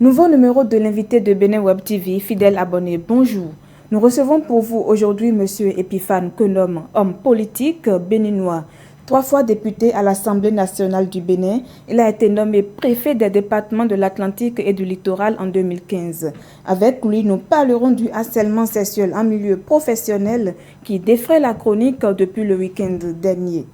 Nouveau numéro de l'invité de Bénin Web TV, fidèle abonné, bonjour. Nous recevons pour vous aujourd'hui M. Epiphane Kounom, homme politique béninois. 3 fois député à l'Assemblée nationale du Bénin, il a été nommé préfet des départements de l'Atlantique et du Littoral en 2015. Avec lui, nous parlerons du harcèlement sexuel en milieu professionnel qui défraie la chronique depuis le week-end dernier.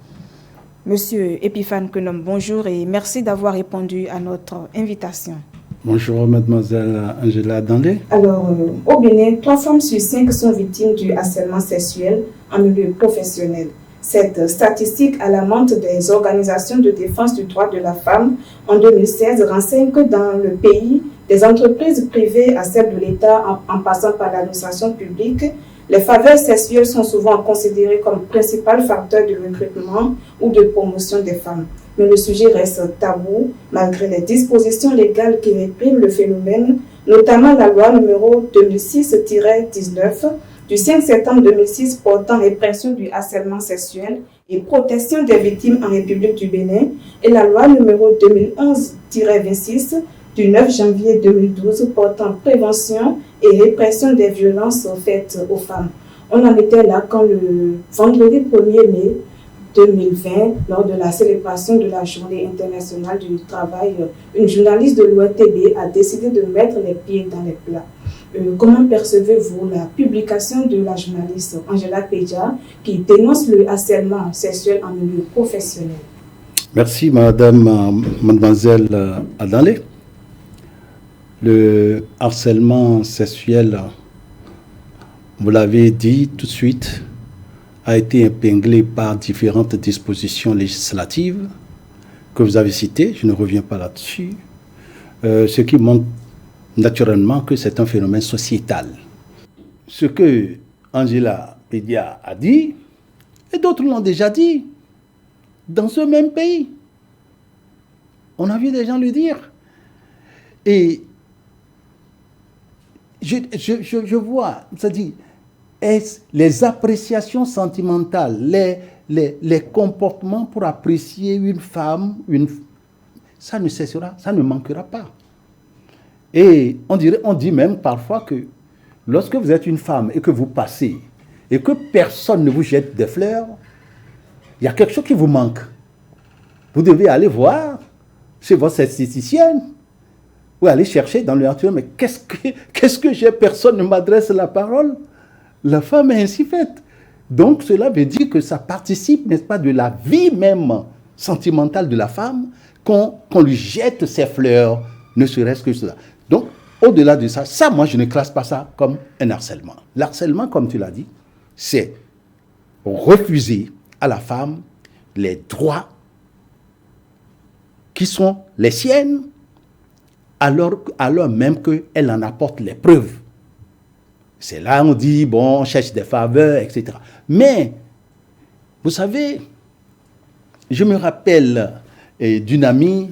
Monsieur Epiphane Kounom, bonjour et merci d'avoir répondu à notre invitation. Bonjour, mademoiselle Angela Dandé. Alors, au Bénin, 3 femmes sur 5 sont victimes du harcèlement sexuel en milieu professionnel. Cette statistique alarmante des organisations de défense du droit de la femme en 2016 renseigne que dans le pays, des entreprises privées à celles de l'État en passant par l'administration publique, les faveurs sexuelles sont souvent considérées comme principal facteur de recrutement ou de promotion des femmes. Mais le sujet reste tabou malgré les dispositions légales qui répriment le phénomène, notamment la loi numéro 2006-19 du 5 septembre 2006 portant répression du harcèlement sexuel et protection des victimes en République du Bénin et la loi numéro 2011-26 du 9 janvier 2012 portant prévention et répression des violences faites aux femmes. On en était là quand le vendredi 1er mai 2020, lors de la célébration de la Journée internationale du travail, une journaliste de l'ORTB a décidé de mettre les pieds dans les plats. Comment percevez-vous la publication de la journaliste Angela Pédia qui dénonce le harcèlement sexuel en milieu professionnel? Merci, mademoiselle Adalé. Le harcèlement sexuel, vous l'avez dit tout de suite, a été épinglé par différentes dispositions législatives que vous avez citées. Je ne reviens pas là-dessus. Ce qui montre naturellement que c'est un phénomène sociétal. Ce que Angela Pédia a dit, et d'autres l'ont déjà dit, dans ce même pays. On a vu des gens le dire. Et je vois, c'est-à-dire, les appréciations sentimentales, les comportements pour apprécier une femme, ça ne cessera, ça ne manquera pas. Et on dit même parfois que lorsque vous êtes une femme et que vous passez et que personne ne vous jette des fleurs, il y a quelque chose qui vous manque. Vous devez aller voir chez votre esthéticienne ou aller chercher dans le nature, mais qu'est-ce que j'ai, personne ne m'adresse la parole. La femme est ainsi faite. Donc cela veut dire que ça participe, n'est-ce pas, de la vie même sentimentale de la femme, qu'on lui jette ses fleurs, ne serait-ce que cela. Donc, au-delà de ça, moi, je ne classe pas ça comme un harcèlement. L'harcèlement, comme tu l'as dit, c'est refuser à la femme les droits qui sont les siennes, alors même qu'elle en apporte les preuves. C'est là on dit, bon, on cherche des faveurs, etc. Mais, vous savez, je me rappelle d'une amie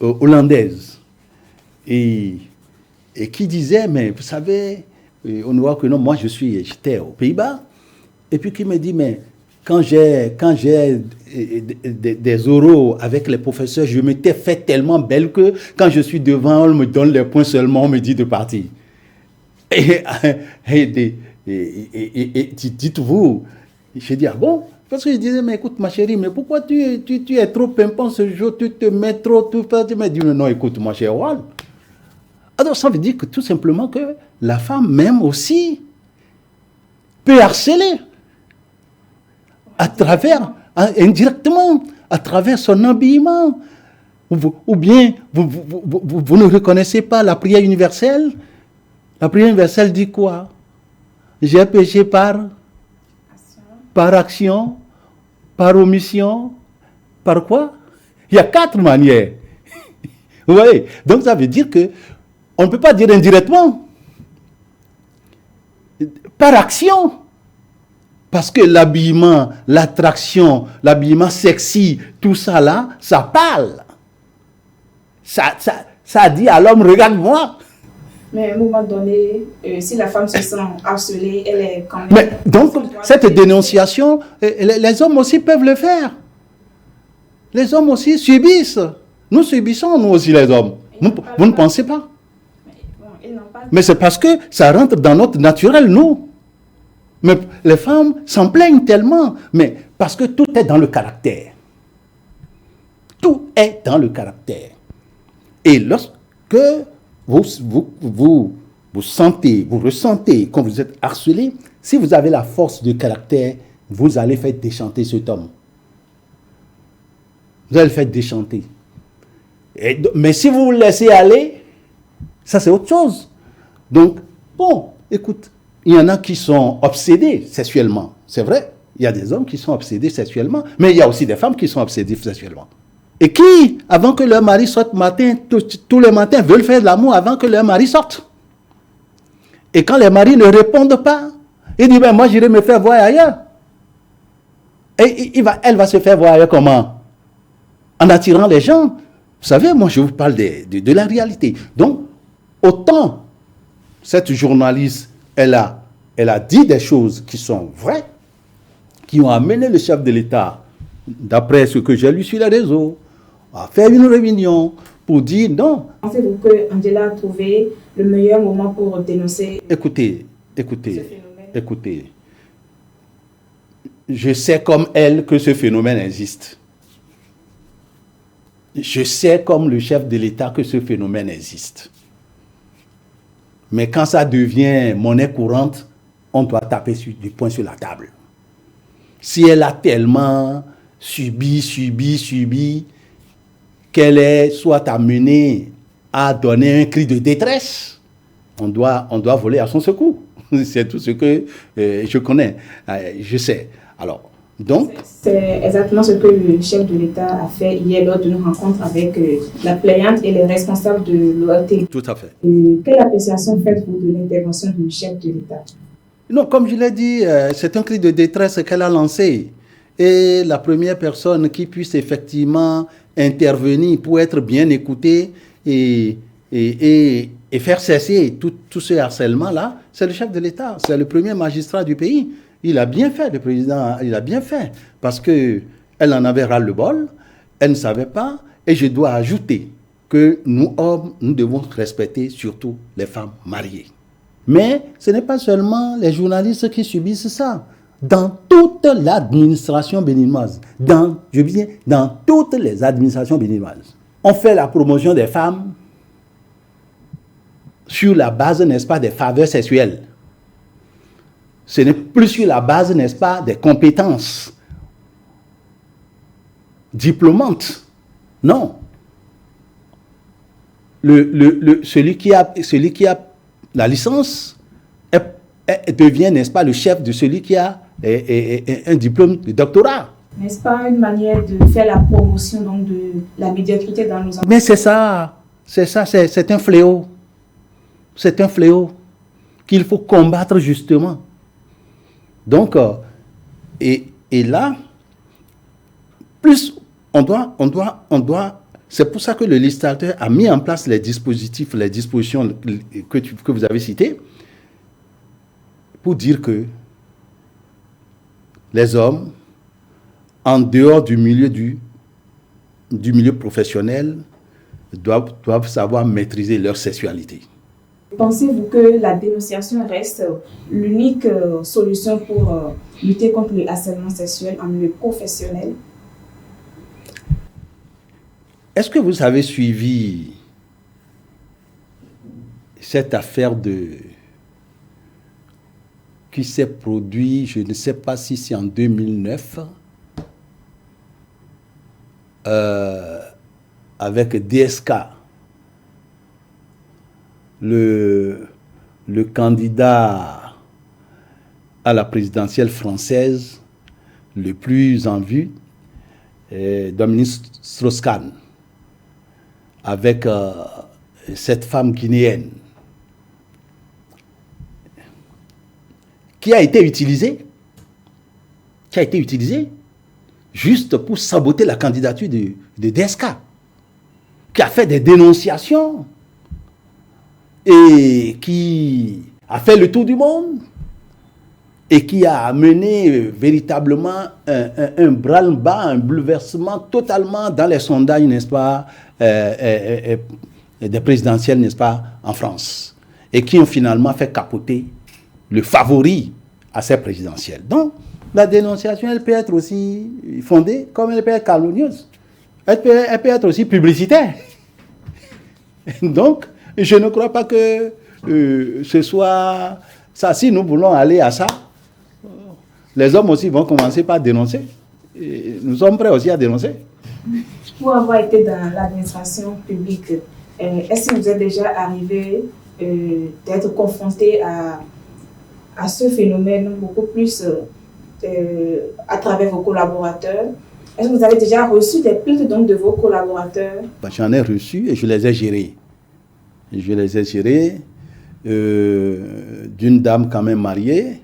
hollandaise et qui disait, mais vous savez, on voit que non, moi j'étais aux Pays-Bas, et puis qui me dit, mais quand j'ai des oraux avec les professeurs, je m'étais fait tellement belle que quand je suis devant, on me donne les points seulement, on me dit de partir. Et dites-vous, j'ai dit, ah bon? Parce que je disais, mais écoute ma chérie, mais pourquoi tu es trop pimpant ce jour, tu te mets trop, tout ça. Tu m'as dit, non, écoute, moi, chérie, voilà. Alors, ça veut dire que tout simplement que la femme même aussi peut harceler indirectement, à travers son habillement. Ou bien, vous ne reconnaissez pas la prière universelle. La prière universelle dit quoi? J'ai péché par action, par omission, par quoi? Il y a 4 manières. Vous voyez? Donc ça veut dire que on ne peut pas dire indirectement. Par action. Parce que l'habillement, l'attraction, l'habillement sexy, tout ça là, ça parle. Ça dit à l'homme, regarde-moi. Mais à un moment donné, si la femme se sent harcelée, elle est quand même... Mais donc, cette dénonciation, les hommes aussi peuvent le faire. Les hommes aussi subissent. Nous subissons, nous aussi, les hommes. Vous ne pensez pas? Mais c'est parce que ça rentre dans notre naturel, nous. Mais les femmes s'en plaignent tellement. Mais parce que tout est dans le caractère. Tout est dans le caractère. Et lorsque vous sentez, vous ressentez quand vous êtes harcelé, si vous avez la force de caractère, vous allez faire déchanter cet homme. Vous allez le faire déchanter. Mais si vous vous laissez aller, ça c'est autre chose. Donc, bon, écoute, il y en a qui sont obsédés sexuellement. C'est vrai, il y a des hommes qui sont obsédés sexuellement, mais il y a aussi des femmes qui sont obsédées sexuellement. Et qui, avant que leur mari sorte matin, tous les matins, veulent faire de l'amour avant que leur mari sorte. Et quand les maris ne répondent pas, ils disent, ben moi j'irai me faire voir ailleurs. Et elle va se faire voir ailleurs comment? En attirant les gens. Vous savez, moi je vous parle de la réalité. Donc, autant cette journaliste, elle a dit des choses qui sont vraies, qui ont amené le chef de l'État, d'après ce que j'ai lu sur les réseaux, à faire une réunion pour dire non. Pensez-vous que Angela a trouvé le meilleur moment pour dénoncer Écoutez. Je sais comme elle que ce phénomène existe. Je sais comme le chef de l'État que ce phénomène existe. Mais quand ça devient monnaie courante, on doit taper du poing sur la table. Si elle a tellement subi, qu'elle est soit amenée à donner un cri de détresse, on doit voler à son secours. C'est tout ce que je connais, je sais. Alors, donc... C'est exactement ce que le chef de l'État a fait hier lors d'une rencontre avec la plaignante et les responsables de l'ORT. Tout à fait. Quelle appréciation faites-vous de l'intervention du chef de l'État? Non, comme je l'ai dit, c'est un cri de détresse qu'elle a lancé. Et la première personne qui puisse effectivement intervenir pour être bien écoutée et faire cesser tout ce harcèlement-là, c'est le chef de l'État, c'est le premier magistrat du pays. Il a bien fait, le président, il a bien fait, parce qu'elle en avait ras-le-bol, elle ne savait pas, et je dois ajouter que nous, hommes, nous devons respecter surtout les femmes mariées. Mais ce n'est pas seulement les journalistes qui subissent ça. Dans toute l'administration béninoise, dans toutes les administrations béninoises, on fait la promotion des femmes sur la base, n'est-ce pas, des faveurs sexuelles. Ce n'est plus sur la base, n'est-ce pas, des compétences diplômantes. Non. Celui qui a la licence devient, n'est-ce pas, le chef de celui qui a un diplôme de doctorat. N'est-ce pas une manière de faire la promotion donc, de la médiocrité dans nos entreprises? Mais c'est un fléau. C'est un fléau qu'il faut combattre justement. Donc, et là, plus on doit, c'est pour ça que le législateur a mis en place les dispositions que vous avez citées, pour dire que les hommes, en dehors du milieu professionnel, doivent savoir maîtriser leur sexualité. Pensez-vous que la dénonciation reste l'unique solution pour lutter contre le harcèlement sexuel en milieu professionnel? Est-ce que vous avez suivi cette affaire qui s'est produite, je ne sais pas si c'est en 2009, avec DSK, le candidat à la présidentielle française le plus en vue, Dominique Strauss-Kahn, avec cette femme guinéenne, qui a été utilisée juste pour saboter la candidature de DSK, qui a fait des dénonciations et qui a fait le tour du monde et qui a amené véritablement un branle-bas, un bouleversement totalement dans les sondages, n'est-ce pas, des présidentielles, n'est-ce pas, en France. et qui ont finalement fait capoter le favori à ces présidentielles. Donc, la dénonciation, elle peut être aussi fondée, comme elle peut être calomnieuse. Elle peut être aussi publicitaire. Donc, je ne crois pas que ce soit ça. Si nous voulons aller à ça, les hommes aussi vont commencer par dénoncer. Et nous sommes prêts aussi à dénoncer. Pour avoir été dans l'administration publique, est-ce que vous êtes déjà arrivé d'être confronté à ce phénomène beaucoup plus à travers vos collaborateurs? Est-ce que vous avez déjà reçu des plaintes donc de vos collaborateurs? J'en ai reçu et je les ai gérées. Je les ai gérées d'une dame quand même mariée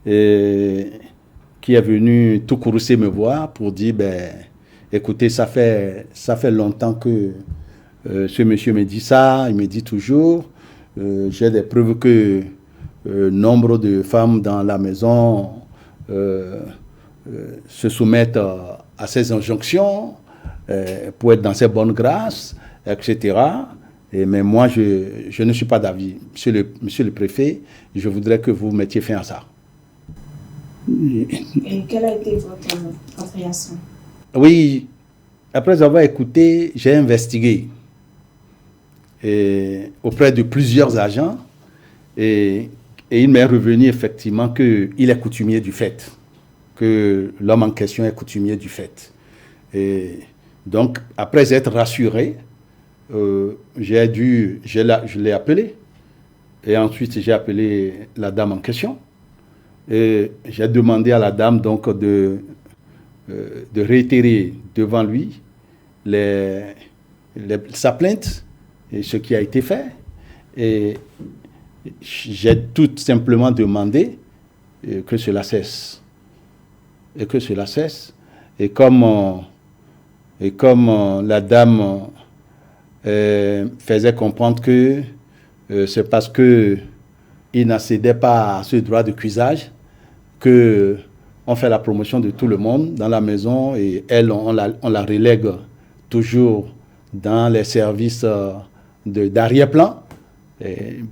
qui est venue tout courroucer me voir pour dire, écoutez, ça fait longtemps que ce monsieur me dit ça, il me dit toujours, j'ai des preuves que nombre de femmes dans la maison se soumettent à ces injonctions pour être dans ces bonnes grâces, etc. Mais moi, je ne suis pas d'avis. Monsieur le préfet, je voudrais que vous mettiez fin à ça. Et quelle a été votre réaction? Oui, après avoir écouté, j'ai investigué auprès de plusieurs agents et il m'est revenu effectivement qu'il est coutumier du fait, que l'homme en question est coutumier du fait. Et donc, après être rassuré, je l'ai appelé. Et ensuite, j'ai appelé la dame en question. Et j'ai demandé à la dame donc de réitérer devant lui sa plainte et ce qui a été fait. Et j'ai tout simplement demandé que cela cesse. Et que cela cesse. Et comme la dame faisait comprendre que c'est parce qu'il n'accédait pas à ce droit de cuisage qu'on fait la promotion de tout le monde dans la maison et elle, on la relègue toujours dans les services d'arrière-plan.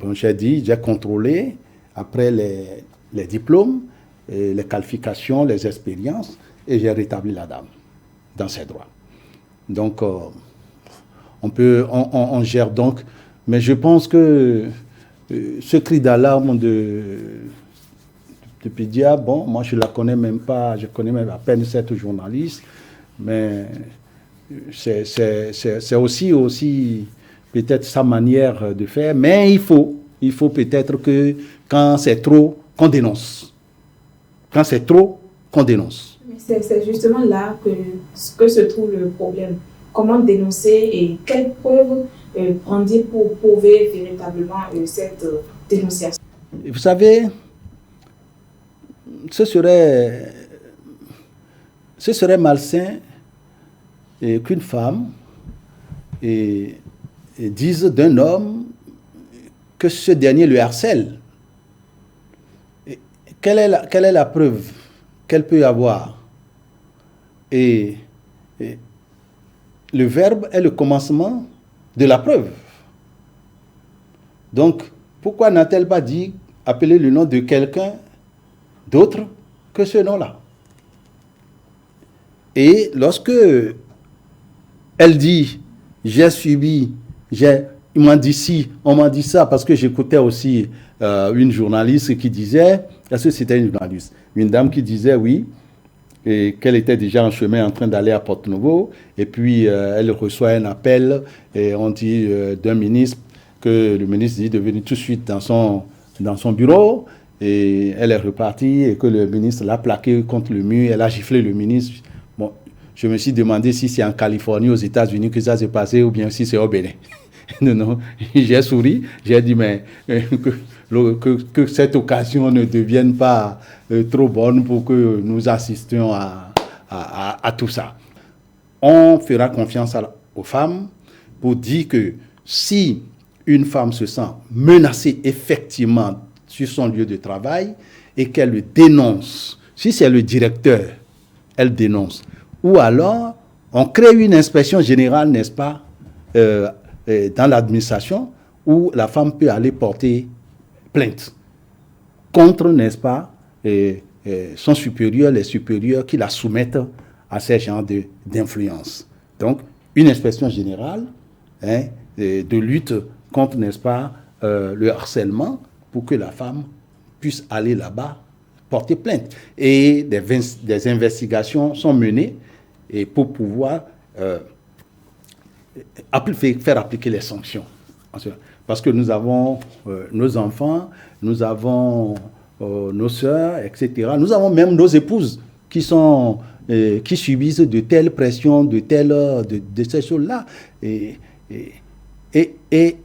Bon, j'ai contrôlé après les diplômes, les qualifications, les expériences et j'ai rétabli la dame dans ses droits. Donc, on gère donc, mais je pense que ce cri d'alarme de Pédia, bon, moi je la connais même pas, je connais même à peine cette journaliste, mais c'est aussi peut-être sa manière de faire, mais il faut peut-être que quand c'est trop, qu'on dénonce. Quand c'est trop, qu'on dénonce. C'est justement là que se trouve le problème. Comment dénoncer et quelles preuves prendre pour prouver véritablement cette dénonciation? Vous savez, ce serait malsain qu'une femme dise d'un homme que ce dernier le harcèle. Quelle est la preuve qu'elle peut avoir? Et le verbe est le commencement de la preuve. Donc, pourquoi n'a-t-elle pas dit appeler le nom de quelqu'un d'autre que ce nom-là? Et lorsque elle dit on m'a dit ça, parce que j'écoutais aussi une journaliste qui disait, est-ce que c'était une journaliste? Une dame qui disait oui, et qu'elle était déjà en chemin en train d'aller à Porto-Novo, et puis elle reçoit un appel, et on dit d'un ministre, que le ministre dit de venir tout de suite dans son bureau, et elle est repartie, et que le ministre l'a plaqué contre le mur, elle a giflé le ministre. Bon, je me suis demandé si c'est en Californie, aux États-Unis que ça s'est passé, ou bien si c'est au Bénin. Non, j'ai souri, j'ai dit, mais que cette occasion ne devienne pas trop bonne pour que nous assistions à tout ça. On fera confiance aux femmes pour dire que si une femme se sent menacée effectivement sur son lieu de travail et qu'elle le dénonce, si c'est le directeur, elle dénonce. Ou alors, on crée une inspection générale, n'est-ce pas, dans l'administration, où la femme peut aller porter plainte contre, n'est-ce pas, son supérieur, les supérieurs qui la soumettent à ces genres d'influence. Donc, une inspection générale de lutte contre, n'est-ce pas, le harcèlement pour que la femme puisse aller là-bas porter plainte. Et des investigations sont menées et pour pouvoir faire appliquer les sanctions. Parce que nous avons nos enfants, nous avons nos sœurs, etc. Nous avons même nos épouses qui subissent de telles pressions, de ces choses-là. Et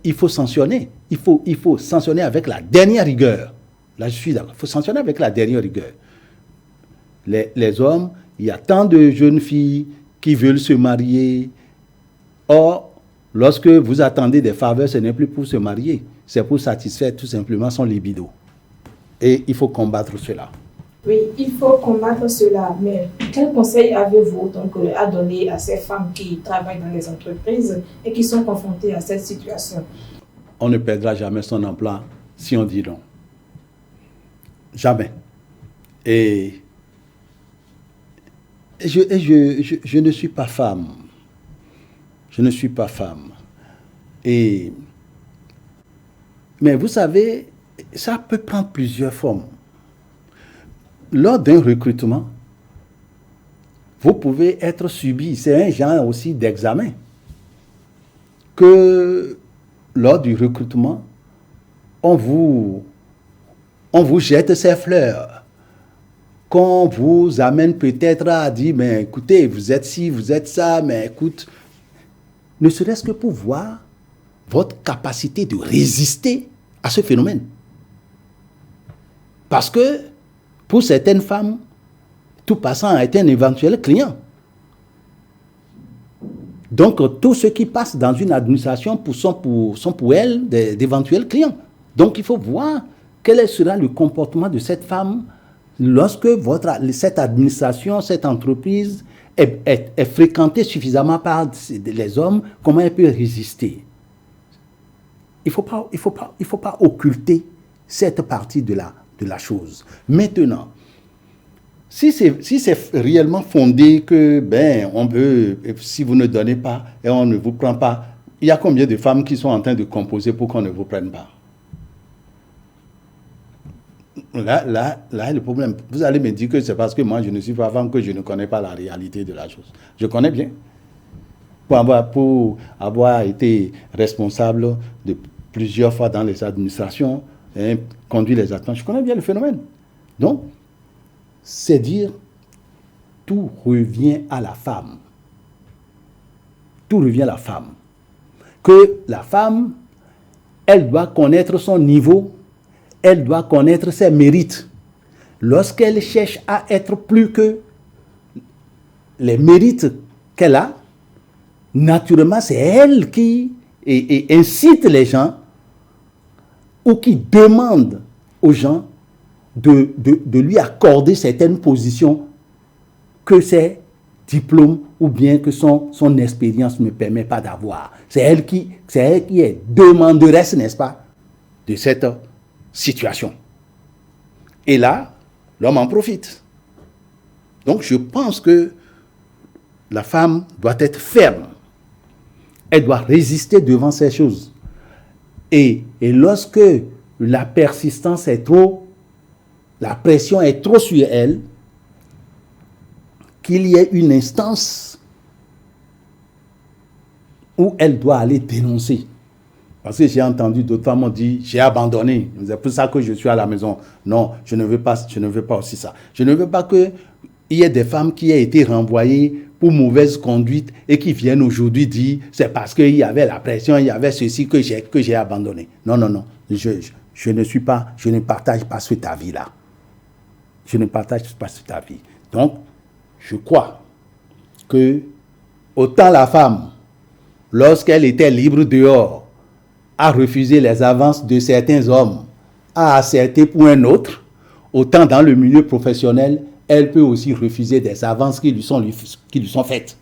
il faut sanctionner. Il faut sanctionner avec la dernière rigueur. Là, je suis d'accord. Il faut sanctionner avec la dernière rigueur. Les hommes, il y a tant de jeunes filles qui veulent se marier. Or, lorsque vous attendez des faveurs, ce n'est plus pour se marier. C'est pour satisfaire tout simplement son libido. Et il faut combattre cela. Oui, il faut combattre cela. Mais quel conseil avez-vous donc à donner à ces femmes qui travaillent dans les entreprises et qui sont confrontées à cette situation? On ne perdra jamais son emploi si on dit non. Jamais. Et je ne suis pas femme. Je ne suis pas femme. Mais vous savez, ça peut prendre plusieurs formes. Lors d'un recrutement, vous pouvez être subi. C'est un genre aussi d'examen. Que lors du recrutement, on vous jette ses fleurs. Qu'on vous amène peut-être à dire, mais écoutez, vous êtes ci, vous êtes ça, mais écoute, ne serait-ce que pour voir votre capacité de résister à ce phénomène. Parce que pour certaines femmes, tout passant est un éventuel client. Donc, tous ceux qui passent dans une administration sont pour elles d'éventuels clients. Donc, il faut voir quel sera le comportement de cette femme lorsque cette administration, cette entreprise est fréquentée suffisamment par les hommes, comment elle peut résister. Il ne faut pas occulter cette partie de la chose. Maintenant, si c'est réellement fondé que, on veut, si vous ne donnez pas et on ne vous prend pas, il y a combien de femmes qui sont en train de composer pour qu'on ne vous prenne pas? Là est le problème. Vous allez me dire que c'est parce que moi, je ne suis pas femme que je ne connais pas la réalité de la chose. Je connais bien. Pour avoir été responsable de plusieurs fois dans les administrations, conduit les attentes, je connais bien le phénomène. Donc, c'est dire, tout revient à la femme. Tout revient à la femme. Que la femme, elle doit connaître son niveau, elle doit connaître ses mérites. Lorsqu'elle cherche à être plus que les mérites qu'elle a, naturellement, c'est elle qui incite les gens ou qui demande aux gens de lui accorder certaines positions que ses diplômes ou bien que son expérience ne permet pas d'avoir. C'est elle qui est demanderesse, n'est-ce pas, de cette situation. Et là, l'homme en profite. Donc, je pense que la femme doit être ferme. Elle doit résister devant ces choses. Et lorsque la persistance est trop, la pression est trop sur elle, qu'il y ait une instance où elle doit aller dénoncer. Parce que j'ai entendu d'autres femmes dire, j'ai abandonné, c'est pour ça que je suis à la maison. Non, je ne veux pas aussi ça. Je ne veux pas qu'il y ait des femmes qui aient été renvoyées pour mauvaise conduite et qui viennent aujourd'hui dire, c'est parce qu'il y avait la pression, il y avait ceci que j'ai abandonné. Non, non, non, je ne partage pas cet avis-là. Je ne partage pas cet avis. Donc, je crois que autant la femme, lorsqu'elle était libre dehors, a refusé les avances de certains hommes, a accepté pour un autre, autant dans le milieu professionnel, elle peut aussi refuser des avances qui lui sont faites.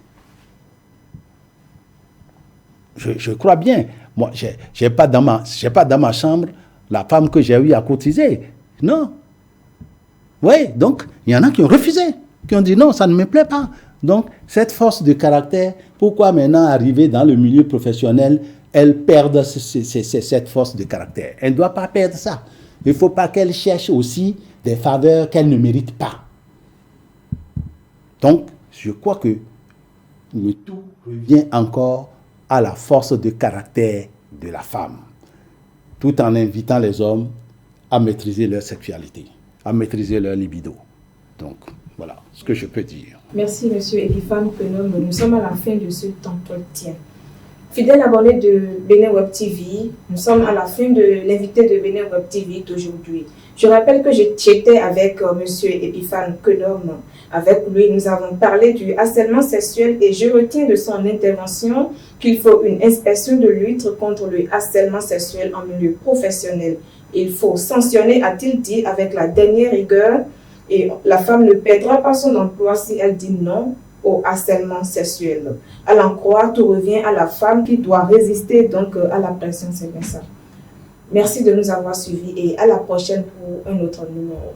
je crois bien. Moi, j'ai pas dans ma chambre la femme que j'ai eu à cotiser. Non. Oui, donc, il y en a qui ont refusé, qui ont dit non, ça ne me plaît pas. Donc, cette force de caractère, pourquoi maintenant arriver dans le milieu professionnel, elle perd cette force de caractère? Elle ne doit pas perdre ça. Il ne faut pas qu'elle cherche aussi des faveurs qu'elle ne mérite pas. Donc, je crois que le tout revient encore à la force de caractère de la femme, tout en invitant les hommes à maîtriser leur sexualité, à maîtriser leur libido. Donc, voilà ce que je peux dire. Merci, M. Epiphane Keunom. Nous sommes à la fin de cet entretien. Fidèles abonnés de Bénin Web TV, nous sommes à la fin de l'invité de Bénin Web TV d'aujourd'hui. Je rappelle que j'étais avec M. Epiphane Keunom. Avec lui, nous avons parlé du harcèlement sexuel et je retiens de son intervention qu'il faut une inspection de lutte contre le harcèlement sexuel en milieu professionnel. Il faut sanctionner, a-t-il dit, avec la dernière rigueur et la femme ne perdra pas son emploi si elle dit non au harcèlement sexuel. À l'en croire, tout revient à la femme qui doit résister donc à la pression, c'est bien ça. Merci de nous avoir suivis et à la prochaine pour un autre numéro.